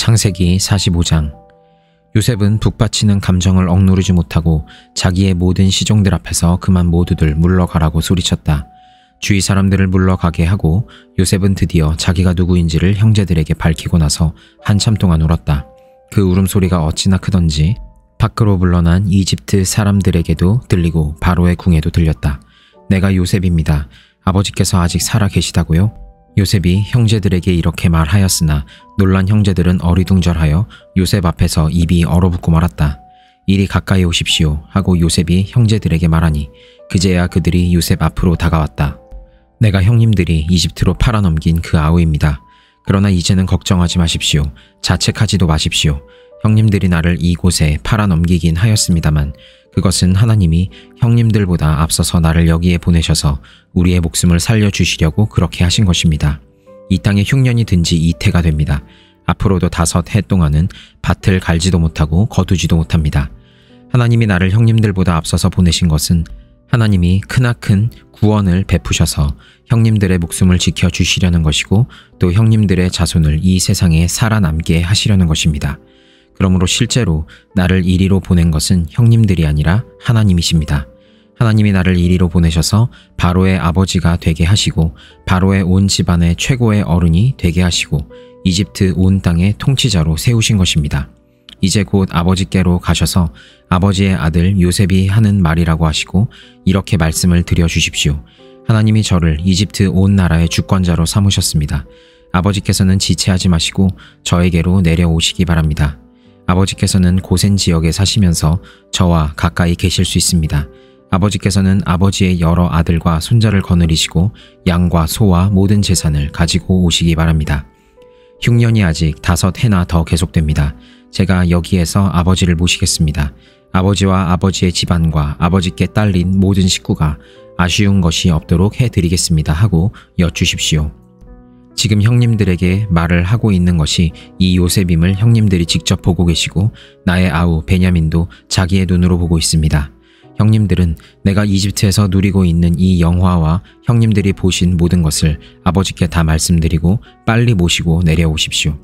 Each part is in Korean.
창세기 45장. 요셉은 북받치는 감정을 억누르지 못하고 자기의 모든 시종들 앞에서 그만 모두들 물러가라고 소리쳤다. 주위 사람들을 물러가게 하고 요셉은 드디어 자기가 누구인지를 형제들에게 밝히고 나서 한참 동안 울었다. 그 울음소리가 어찌나 크던지 밖으로 물러난 이집트 사람들에게도 들리고 바로의 궁에도 들렸다. 내가 요셉입니다. 아버지께서 아직 살아 계시다고요? 요셉이 형제들에게 이렇게 말하였으나 놀란 형제들은 어리둥절하여 요셉 앞에서 입이 얼어붙고 말았다. 이리 가까이 오십시오 하고 요셉이 형제들에게 말하니 그제야 그들이 요셉 앞으로 다가왔다. 내가 형님들이 이집트로 팔아넘긴 그 아우입니다. 그러나 이제는 걱정하지 마십시오. 자책하지도 마십시오. 형님들이 나를 이곳에 팔아넘기긴 하였습니다만 그것은 하나님이 형님들보다 앞서서 나를 여기에 보내셔서 우리의 목숨을 살려주시려고 그렇게 하신 것입니다. 이 땅에 흉년이 든 지 이태가 됩니다. 앞으로도 5해 동안은 밭을 갈지도 못하고 거두지도 못합니다. 하나님이 나를 형님들보다 앞서서 보내신 것은 하나님이 크나큰 구원을 베푸셔서 형님들의 목숨을 지켜주시려는 것이고 또 형님들의 자손을 이 세상에 살아남게 하시려는 것입니다. 그러므로 실제로 나를 이리로 보낸 것은 형님들이 아니라 하나님이십니다. 하나님이 나를 이리로 보내셔서 바로의 아버지가 되게 하시고 바로의 온 집안의 최고의 어른이 되게 하시고 이집트 온 땅의 통치자로 세우신 것입니다. 이제 곧 아버지께로 가셔서 아버지의 아들 요셉이 하는 말이라고 하시고 이렇게 말씀을 드려주십시오. 하나님이 저를 이집트 온 나라의 주권자로 삼으셨습니다. 아버지께서는 지체하지 마시고 저에게로 내려오시기 바랍니다. 아버지께서는 고센 지역에 사시면서 저와 가까이 계실 수 있습니다. 아버지께서는 아버지의 여러 아들과 손자를 거느리시고 양과 소와 모든 재산을 가지고 오시기 바랍니다. 흉년이 아직 5해나 더 계속됩니다. 제가 여기에서 아버지를 모시겠습니다. 아버지와 아버지의 집안과 아버지께 딸린 모든 식구가 아쉬운 것이 없도록 해드리겠습니다 하고 여쭈십시오. 지금 형님들에게 말을 하고 있는 것이 이 요셉임을 형님들이 직접 보고 계시고 나의 아우 베냐민도 자기의 눈으로 보고 있습니다. 형님들은 내가 이집트에서 누리고 있는 이 영화와 형님들이 보신 모든 것을 아버지께 다 말씀드리고 빨리 모시고 내려오십시오.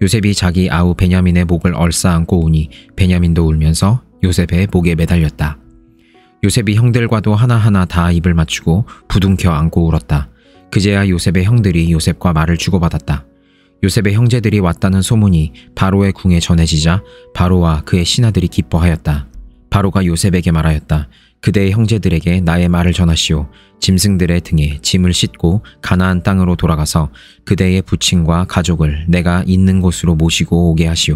요셉이 자기 아우 베냐민의 목을 얼싸안고 우니 베냐민도 울면서 요셉의 목에 매달렸다. 요셉이 형들과도 하나하나 다 입을 맞추고 부둥켜 안고 울었다. 그제야 요셉의 형들이 요셉과 말을 주고받았다. 요셉의 형제들이 왔다는 소문이 바로의 궁에 전해지자 바로와 그의 신하들이 기뻐하였다. 바로가 요셉에게 말하였다. 그대의 형제들에게 나의 말을 전하시오. 짐승들의 등에 짐을 싣고 가나안 땅으로 돌아가서 그대의 부친과 가족을 내가 있는 곳으로 모시고 오게 하시오.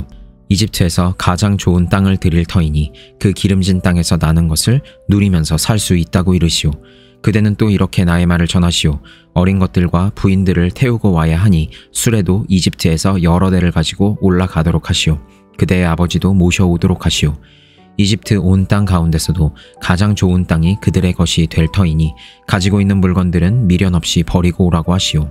이집트에서 가장 좋은 땅을 드릴 터이니 그 기름진 땅에서 나는 것을 누리면서 살 수 있다고 이르시오. 그대는 또 이렇게 나의 말을 전하시오. 어린 것들과 부인들을 태우고 와야 하니 수레도 이집트에서 여러 대를 가지고 올라가도록 하시오. 그대의 아버지도 모셔오도록 하시오. 이집트 온 땅 가운데서도 가장 좋은 땅이 그들의 것이 될 터이니 가지고 있는 물건들은 미련 없이 버리고 오라고 하시오.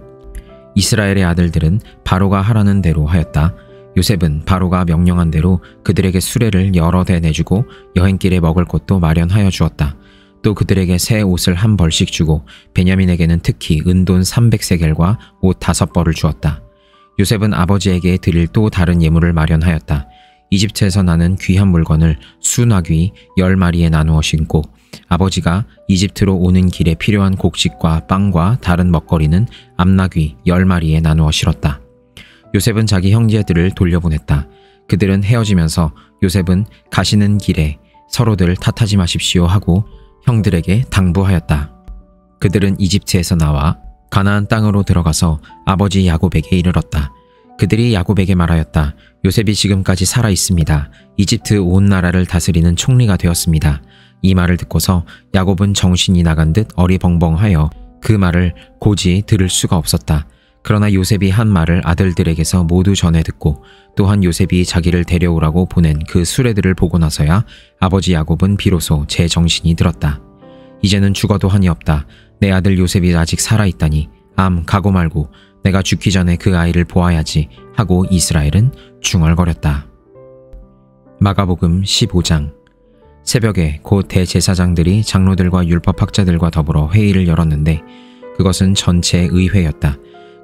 이스라엘의 아들들은 바로가 하라는 대로 하였다. 요셉은 바로가 명령한 대로 그들에게 수레를 여러 대 내주고 여행길에 먹을 것도 마련하여 주었다. 또 그들에게 새 옷을 한 벌씩 주고 베냐민에게는 특히 은돈 300세겔과 옷 5벌을 주었다. 요셉은 아버지에게 드릴 또 다른 예물을 마련하였다. 이집트에서 나는 귀한 물건을 수나귀 10마리에 나누어 신고 아버지가 이집트로 오는 길에 필요한 곡식과 빵과 다른 먹거리는 암나귀 10마리에 나누어 실었다. 요셉은 자기 형제들을 돌려보냈다. 그들은 헤어지면서 요셉은 가시는 길에 서로들 탓하지 마십시오 하고 형들에게 당부하였다. 그들은 이집트에서 나와 가나안 땅으로 들어가서 아버지 야곱에게 이르렀다. 그들이 야곱에게 말하였다. 요셉이 지금까지 살아 있습니다. 이집트 온 나라를 다스리는 총리가 되었습니다. 이 말을 듣고서 야곱은 정신이 나간 듯 어리벙벙하여 그 말을 고지 들을 수가 없었다. 그러나 요셉이 한 말을 아들들에게서 모두 전해 듣고 또한 요셉이 자기를 데려오라고 보낸 그 수레들을 보고 나서야 아버지 야곱은 비로소 제 정신이 들었다. 이제는 죽어도 한이 없다. 내 아들 요셉이 아직 살아있다니 가고 말고 내가 죽기 전에 그 아이를 보아야지 하고 이스라엘은 중얼거렸다. 마가복음 15장. 새벽에 곧 대제사장들이 장로들과 율법학자들과 더불어 회의를 열었는데 그것은 전체 의회였다.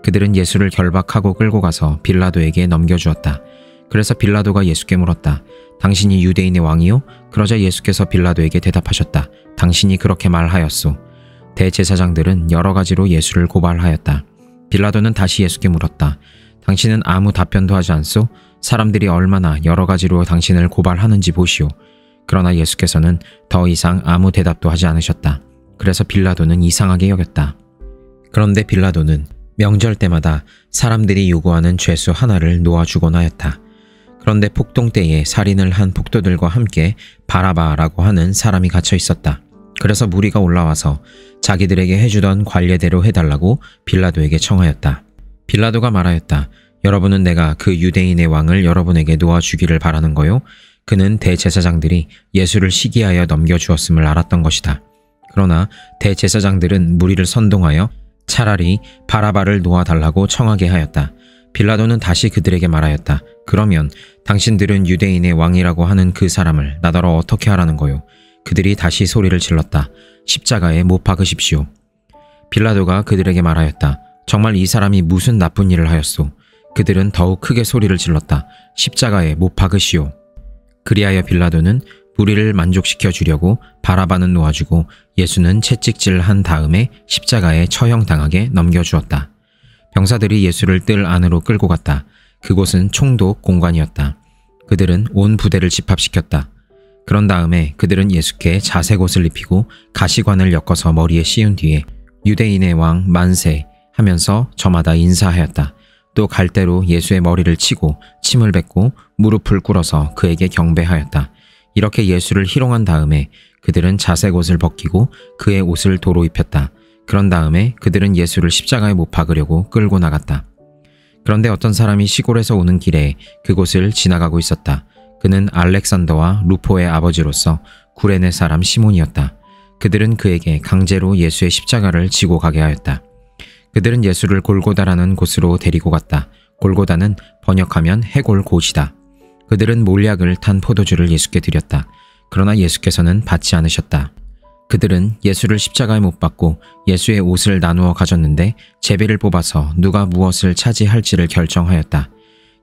그들은 예수를 결박하고 끌고 가서 빌라도에게 넘겨주었다. 그래서 빌라도가 예수께 물었다. 당신이 유대인의 왕이요? 그러자 예수께서 빌라도에게 대답하셨다. 당신이 그렇게 말하였소. 대제사장들은 여러 가지로 예수를 고발하였다. 빌라도는 다시 예수께 물었다. 당신은 아무 답변도 하지 않소? 사람들이 얼마나 여러 가지로 당신을 고발하는지 보시오. 그러나 예수께서는 더 이상 아무 대답도 하지 않으셨다. 그래서 빌라도는 이상하게 여겼다. 그런데 빌라도는 명절 때마다 사람들이 요구하는 죄수 하나를 놓아주곤 하였다. 그런데 폭동 때에 살인을 한 폭도들과 함께 바라바라고 하는 사람이 갇혀 있었다. 그래서 무리가 올라와서 자기들에게 해주던 관례대로 해달라고 빌라도에게 청하였다. 빌라도가 말하였다. 여러분은 내가 그 유대인의 왕을 여러분에게 놓아주기를 바라는 거요? 그는 대제사장들이 예수를 시기하여 넘겨주었음을 알았던 것이다. 그러나 대제사장들은 무리를 선동하여 차라리 바라바를 놓아달라고 청하게 하였다. 빌라도는 다시 그들에게 말하였다. 그러면 당신들은 유대인의 왕이라고 하는 그 사람을 나더러 어떻게 하라는 거요? 그들이 다시 소리를 질렀다. 십자가에 못 박으십시오. 빌라도가 그들에게 말하였다. 정말 이 사람이 무슨 나쁜 일을 하였소? 그들은 더욱 크게 소리를 질렀다. 십자가에 못 박으시오. 그리하여 빌라도는 무리를 만족시켜 주려고 바라바는 놓아주고 예수는 채찍질한 다음에 십자가에 처형당하게 넘겨주었다. 병사들이 예수를 뜰 안으로 끌고 갔다. 그곳은 총독 공관이었다. 그들은 온 부대를 집합시켰다. 그런 다음에 그들은 예수께 자색 옷을 입히고 가시관을 엮어서 머리에 씌운 뒤에 유대인의 왕 만세 하면서 저마다 인사하였다. 또 갈대로 예수의 머리를 치고 침을 뱉고 무릎을 꿇어서 그에게 경배하였다. 이렇게 예수를 희롱한 다음에 그들은 자색 옷을 벗기고 그의 옷을 도로 입혔다. 그런 다음에 그들은 예수를 십자가에 못 박으려고 끌고 나갔다. 그런데 어떤 사람이 시골에서 오는 길에 그곳을 지나가고 있었다. 그는 알렉산더와 루포의 아버지로서 구레네 사람 시몬이었다. 그들은 그에게 강제로 예수의 십자가를 지고 가게 하였다. 그들은 예수를 골고다라는 곳으로 데리고 갔다. 골고다는 번역하면 해골 곳이다. 그들은 몰약을 탄 포도주를 예수께 드렸다. 그러나 예수께서는 받지 않으셨다. 그들은 예수를 십자가에 못 박고 예수의 옷을 나누어 가졌는데 제비를 뽑아서 누가 무엇을 차지할지를 결정하였다.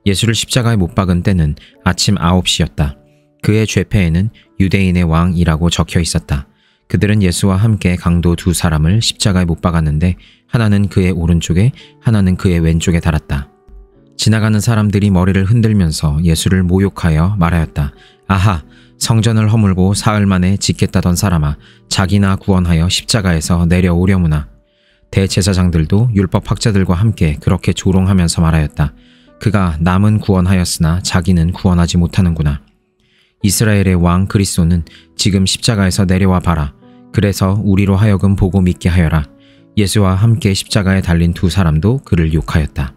예수를 십자가에 못 박은 때는 아침 9시였다. 그의 죄패에는 유대인의 왕이라고 적혀 있었다. 그들은 예수와 함께 강도 두 사람을 십자가에 못 박았는데 하나는 그의 오른쪽에 하나는 그의 왼쪽에 달았다. 지나가는 사람들이 머리를 흔들면서 예수를 모욕하여 말하였다. 아하! 성전을 허물고 사흘 만에 짓겠다던 사람아, 자기나 구원하여 십자가에서 내려오려무나. 대제사장들도 율법학자들과 함께 그렇게 조롱하면서 말하였다. 그가 남은 구원하였으나 자기는 구원하지 못하는구나. 이스라엘의 왕 그리스도는 지금 십자가에서 내려와 봐라. 그래서 우리로 하여금 보고 믿게 하여라. 예수와 함께 십자가에 달린 두 사람도 그를 욕하였다.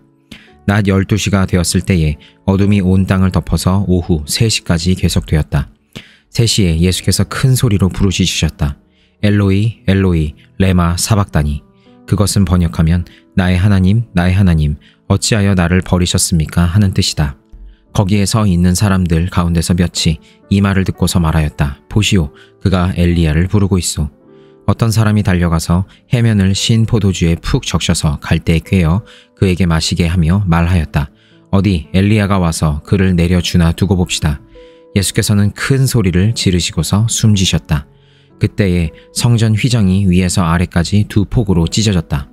낮 12시가 되었을 때에 어둠이 온 땅을 덮어서 오후 3시까지 계속되었다. 3시에 예수께서 큰 소리로 부르짖으셨다. 엘로이 엘로이 레마 사박다니. 그것은 번역하면 나의 하나님 어찌하여 나를 버리셨습니까 하는 뜻이다. 거기에 서 있는 사람들 가운데서 몇이 이 말을 듣고서 말하였다. 보시오, 그가 엘리야를 부르고 있소. 어떤 사람이 달려가서 해면을 신 포도주에 푹 적셔서 갈대에 꿰어 그에게 마시게 하며 말하였다. 어디 엘리야가 와서 그를 내려주나 두고 봅시다. 예수께서는 큰 소리를 지르시고서 숨지셨다. 그때에 성전 휘장이 위에서 아래까지 두 폭으로 찢어졌다.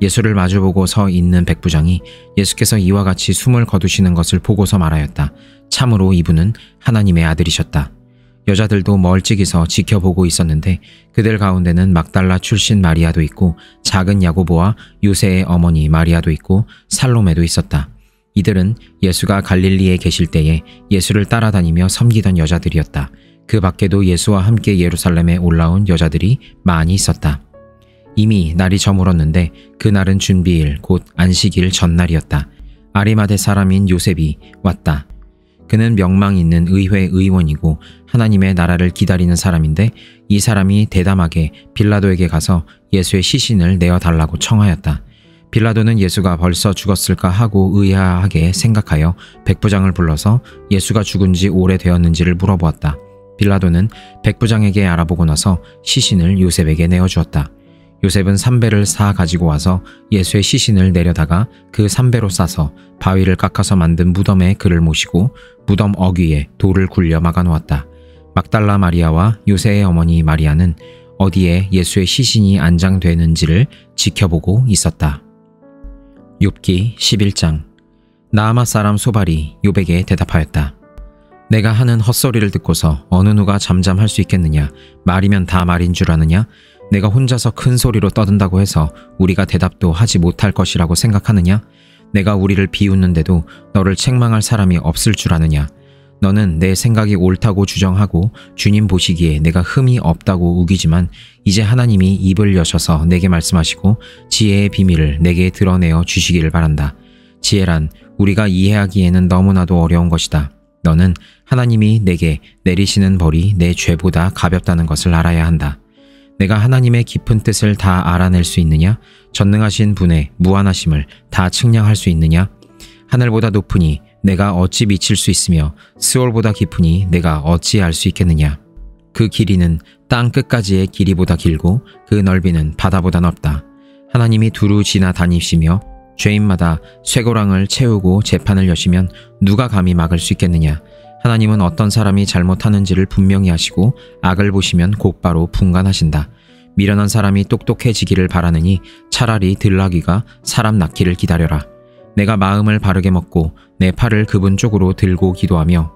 예수를 마주보고 서 있는 백부장이 예수께서 이와 같이 숨을 거두시는 것을 보고서 말하였다. 참으로 이분은 하나님의 아들이셨다. 여자들도 멀찍이서 지켜보고 있었는데 그들 가운데는 막달라 출신 마리아도 있고 작은 야고보와 요새의 어머니 마리아도 있고 살로메도 있었다. 이들은 예수가 갈릴리에 계실 때에 예수를 따라다니며 섬기던 여자들이었다. 그 밖에도 예수와 함께 예루살렘에 올라온 여자들이 많이 있었다. 이미 날이 저물었는데 그날은 준비일 곧 안식일 전날이었다. 아리마대 사람인 요셉이 왔다. 그는 명망 있는 의회 의원이고 하나님의 나라를 기다리는 사람인데 이 사람이 대담하게 빌라도에게 가서 예수의 시신을 내어달라고 청하였다. 빌라도는 예수가 벌써 죽었을까 하고 의아하게 생각하여 백부장을 불러서 예수가 죽은 지 오래되었는지를 물어보았다. 빌라도는 백부장에게 알아보고 나서 시신을 요셉에게 내어주었다. 요셉은 삼배를 사 가지고 와서 예수의 시신을 내려다가 그 삼배로 싸서 바위를 깎아서 만든 무덤에 그를 모시고 무덤 어귀에 돌을 굴려 막아 놓았다. 막달라 마리아와 요새의 어머니 마리아는 어디에 예수의 시신이 안장되는지를 지켜보고 있었다. 욥기 11장. 나아마 사람 소발이 욥에게 대답하였다. 내가 하는 헛소리를 듣고서 어느 누가 잠잠할 수 있겠느냐? 말이면 다 말인 줄 아느냐? 내가 혼자서 큰 소리로 떠든다고 해서 우리가 대답도 하지 못할 것이라고 생각하느냐? 내가 우리를 비웃는데도 너를 책망할 사람이 없을 줄 아느냐? 너는 내 생각이 옳다고 주장하고 주님 보시기에 내가 흠이 없다고 우기지만 이제 하나님이 입을 여셔서 내게 말씀하시고 지혜의 비밀을 내게 드러내어 주시기를 바란다. 지혜란 우리가 이해하기에는 너무나도 어려운 것이다. 너는 하나님이 내게 내리시는 벌이 내 죄보다 가볍다는 것을 알아야 한다. 내가 하나님의 깊은 뜻을 다 알아낼 수 있느냐? 전능하신 분의 무한하심을 다 측량할 수 있느냐? 하늘보다 높으니 내가 어찌 미칠 수 있으며 스올보다 깊으니 내가 어찌 알 수 있겠느냐? 그 길이는 땅 끝까지의 길이보다 길고 그 넓이는 바다보다 넓다. 하나님이 두루 지나 다니시며 죄인마다 쇠고랑을 채우고 재판을 여시면 누가 감히 막을 수 있겠느냐? 하나님은 어떤 사람이 잘못하는지를 분명히 하시고 악을 보시면 곧바로 분간하신다. 미련한 사람이 똑똑해지기를 바라느니 차라리 들나귀가 사람 낳기를 기다려라. 내가 마음을 바르게 먹고 내 팔을 그분 쪽으로 들고 기도하며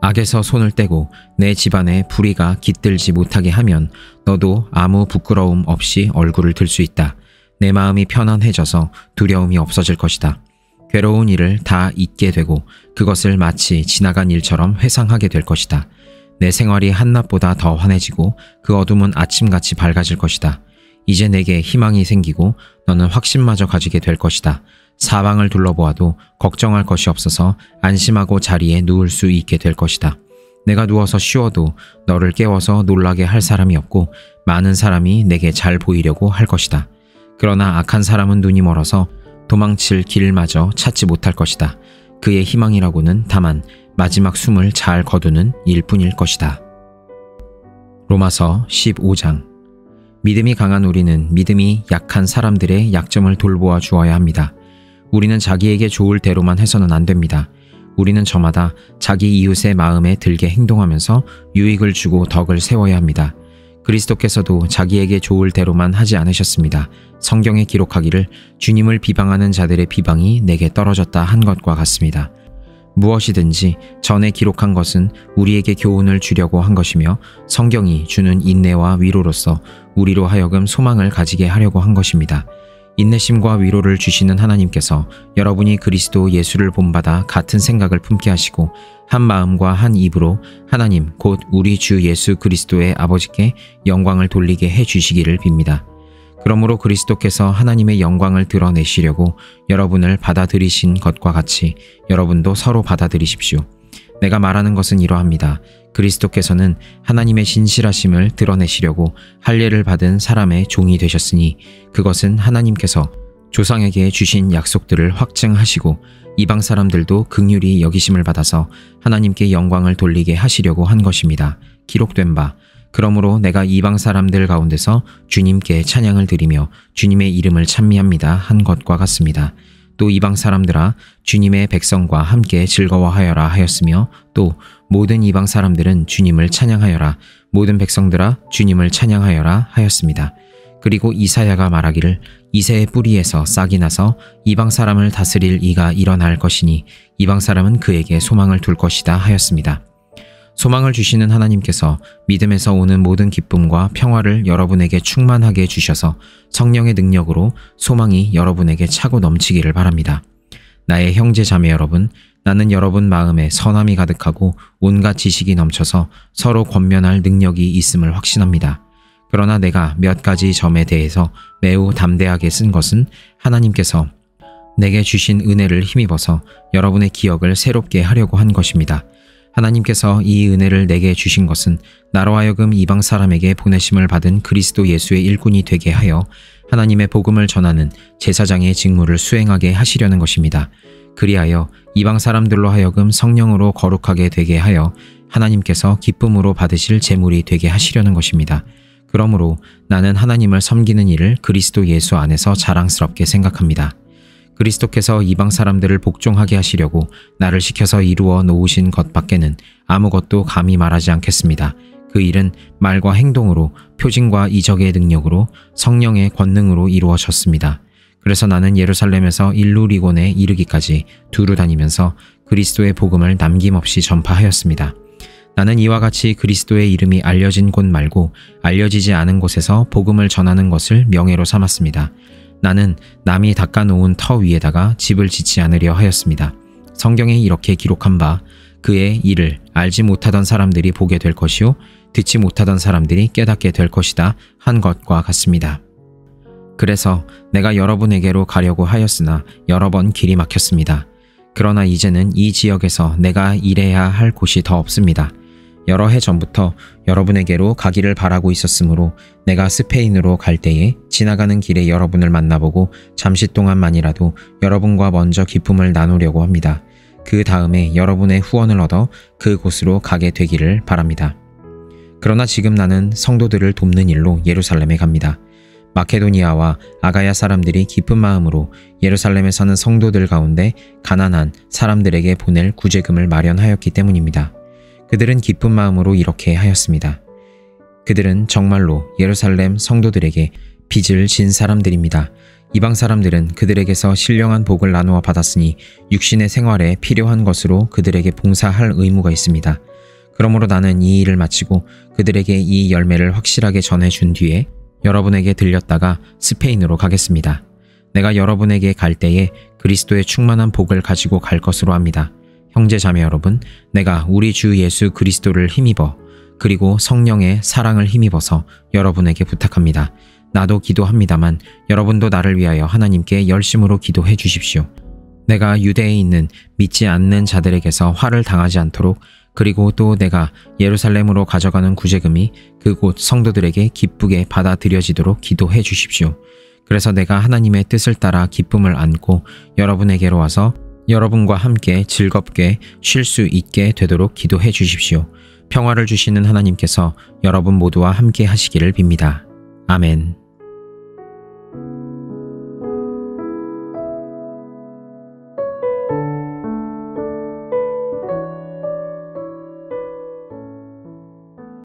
악에서 손을 떼고 내 집안에 불의가 깃들지 못하게 하면 너도 아무 부끄러움 없이 얼굴을 들 수 있다. 내 마음이 편안해져서 두려움이 없어질 것이다. 괴로운 일을 다 잊게 되고 그것을 마치 지나간 일처럼 회상하게 될 것이다. 내 생활이 한낮보다 더 환해지고 그 어둠은 아침같이 밝아질 것이다. 이제 내게 희망이 생기고 너는 확신마저 가지게 될 것이다. 사방을 둘러보아도 걱정할 것이 없어서 안심하고 자리에 누울 수 있게 될 것이다. 내가 누워서 쉬어도 너를 깨워서 놀라게 할 사람이 없고 많은 사람이 내게 잘 보이려고 할 것이다. 그러나 악한 사람은 눈이 멀어서 도망칠 길마저 찾지 못할 것이다. 그의 희망이라고는 다만 마지막 숨을 잘 거두는 일뿐일 것이다. 로마서 15장. 믿음이 강한 우리는 믿음이 약한 사람들의 약점을 돌보아 주어야 합니다. 우리는 자기에게 좋을 대로만 해서는 안 됩니다. 우리는 저마다 자기 이웃의 마음에 들게 행동하면서 유익을 주고 덕을 세워야 합니다. 그리스도께서도 자기에게 좋을 대로만 하지 않으셨습니다. 성경에 기록하기를 주님을 비방하는 자들의 비방이 내게 떨어졌다 한 것과 같습니다. 무엇이든지 전에 기록한 것은 우리에게 교훈을 주려고 한 것이며 성경이 주는 인내와 위로로서 우리로 하여금 소망을 가지게 하려고 한 것입니다. 인내심과 위로를 주시는 하나님께서 여러분이 그리스도 예수를 본받아 같은 생각을 품게 하시고 한 마음과 한 입으로 하나님 곧 우리 주 예수 그리스도의 아버지께 영광을 돌리게 해 주시기를 빕니다. 그러므로 그리스도께서 하나님의 영광을 드러내시려고 여러분을 받아들이신 것과 같이 여러분도 서로 받아들이십시오. 내가 말하는 것은 이러합니다. 그리스도께서는 하나님의 신실하심을 드러내시려고 할례를 받은 사람의 종이 되셨으니 그것은 하나님께서 조상에게 주신 약속들을 확증하시고 이방 사람들도 긍휼히 여기심을 받아서 하나님께 영광을 돌리게 하시려고 한 것입니다. 기록된 바 그러므로 내가 이방 사람들 가운데서 주님께 찬양을 드리며 주님의 이름을 찬미합니다 한 것과 같습니다. 또 이방 사람들아 주님의 백성과 함께 즐거워하여라 하였으며 또 모든 이방 사람들은 주님을 찬양하여라 모든 백성들아 주님을 찬양하여라 하였습니다. 그리고 이사야가 말하기를 이새의 뿌리에서 싹이 나서 이방 사람을 다스릴 이가 일어날 것이니 이방 사람은 그에게 소망을 둘 것이다 하였습니다. 소망을 주시는 하나님께서 믿음에서 오는 모든 기쁨과 평화를 여러분에게 충만하게 주셔서 성령의 능력으로 소망이 여러분에게 차고 넘치기를 바랍니다. 나의 형제 자매 여러분, 나는 여러분 마음에 선함이 가득하고 온갖 지식이 넘쳐서 서로 권면할 능력이 있음을 확신합니다. 그러나 내가 몇 가지 점에 대해서 매우 담대하게 쓴 것은 하나님께서 내게 주신 은혜를 힘입어서 여러분의 기억을 새롭게 하려고 한 것입니다. 하나님께서 이 은혜를 내게 주신 것은 나로 하여금 이방 사람에게 보내심을 받은 그리스도 예수의 일꾼이 되게 하여 하나님의 복음을 전하는 제사장의 직무를 수행하게 하시려는 것입니다. 그리하여 이방 사람들로 하여금 성령으로 거룩하게 되게 하여 하나님께서 기쁨으로 받으실 제물이 되게 하시려는 것입니다. 그러므로 나는 하나님을 섬기는 일을 그리스도 예수 안에서 자랑스럽게 생각합니다. 그리스도께서 이방 사람들을 복종하게 하시려고 나를 시켜서 이루어 놓으신 것밖에는 아무것도 감히 말하지 않겠습니다. 그 일은 말과 행동으로, 표징과 이적의 능력으로, 성령의 권능으로 이루어졌습니다. 그래서 나는 예루살렘에서 일루리곤에 이르기까지 두루 다니면서 그리스도의 복음을 남김없이 전파하였습니다. 나는 이와 같이 그리스도의 이름이 알려진 곳 말고 알려지지 않은 곳에서 복음을 전하는 것을 명예로 삼았습니다. 나는 남이 닦아놓은 터 위에다가 집을 짓지 않으려 하였습니다. 성경에 이렇게 기록한 바 그의 일을 알지 못하던 사람들이 보게 될 것이요 듣지 못하던 사람들이 깨닫게 될 것이다 한 것과 같습니다. 그래서 내가 여러분에게로 가려고 하였으나 여러 번 길이 막혔습니다. 그러나 이제는 이 지역에서 내가 일해야 할 곳이 더 없습니다. 여러 해 전부터 여러분에게로 가기를 바라고 있었으므로 내가 스페인으로 갈 때에 지나가는 길에 여러분을 만나보고 잠시 동안만이라도 여러분과 먼저 기쁨을 나누려고 합니다. 그 다음에 여러분의 후원을 얻어 그곳으로 가게 되기를 바랍니다. 그러나 지금 나는 성도들을 돕는 일로 예루살렘에 갑니다. 마케도니아와 아가야 사람들이 기쁜 마음으로 예루살렘에 사는 성도들 가운데 가난한 사람들에게 보낼 구제금을 마련하였기 때문입니다. 그들은 기쁜 마음으로 이렇게 하였습니다. 그들은 정말로 예루살렘 성도들에게 빚을 진 사람들입니다. 이방 사람들은 그들에게서 신령한 복을 나누어 받았으니 육신의 생활에 필요한 것으로 그들에게 봉사할 의무가 있습니다. 그러므로 나는 이 일을 마치고 그들에게 이 열매를 확실하게 전해준 뒤에 여러분에게 들렸다가 스페인으로 가겠습니다. 내가 여러분에게 갈 때에 그리스도의 충만한 복을 가지고 갈 것으로 합니다. 형제 자매 여러분, 내가 우리 주 예수 그리스도를 힘입어 그리고 성령의 사랑을 힘입어서 여러분에게 부탁합니다. 나도 기도합니다만 여러분도 나를 위하여 하나님께 열심으로 기도해 주십시오. 내가 유대에 있는 믿지 않는 자들에게서 화를 당하지 않도록 그리고 또 내가 예루살렘으로 가져가는 구제금이 그곳 성도들에게 기쁘게 받아들여지도록 기도해 주십시오. 그래서 내가 하나님의 뜻을 따라 기쁨을 안고 여러분에게로 와서 여러분과 함께 즐겁게 쉴 수 있게 되도록 기도해 주십시오. 평화를 주시는 하나님께서 여러분 모두와 함께 하시기를 빕니다. 아멘.